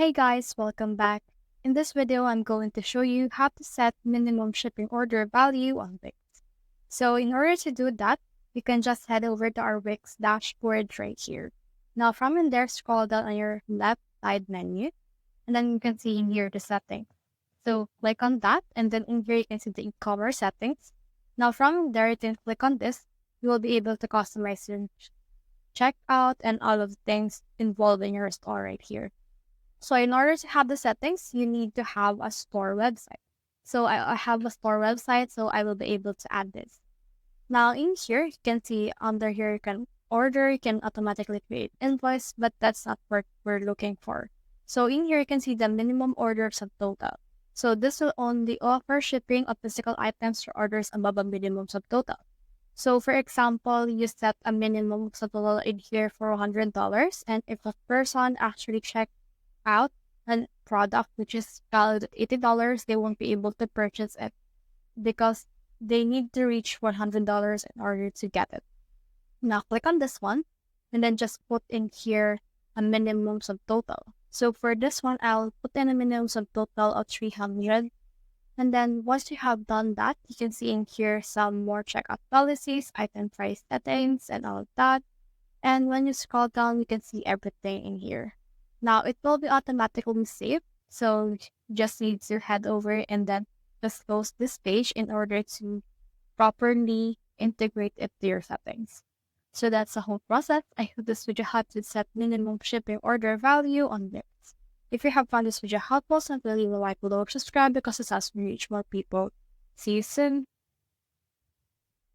Hey guys, welcome back. In this video, I'm going to show you how to set minimum shipping order value on Wix. So in order to do that, you can just head over to our Wix dashboard right here. Now from in there, scroll down on your left side menu, and then you can see in here the settings. So click on that, and then in here you can see the e-commerce settings. Now from there, you can click on this. You will be able to customize your checkout and all of the things involved in your store right here. So in order to have the settings, you need to have a store website. So I have a store website, so I will be able to add this. Now in here, you can see under here, you can order, you can automatically create invoice, but that's not what we're looking for. So in here, you can see the minimum order subtotal. So this will only offer shipping of physical items for orders above a minimum subtotal. So for example, you set a minimum subtotal in here for $100, and if a person actually checks out a product which is valued at $80, they won't be able to purchase it because they need to reach $100 in order to get it. Now click on this one and then just put in here a minimum subtotal. So for this one, I'll put in a minimum subtotal of 300. And then once you have done that, you can see in here some more checkout policies, item price settings, and all of that. And when you scroll down, you can see everything in here. Now it will be automatically saved, so you just need to head over and then just close this page in order to properly integrate it to your settings. So that's the whole process. I hope this video helped you set minimum shipping order value on Wix. If you have found this video helpful, simply leave a like below or subscribe because it helps me reach more people. See you soon.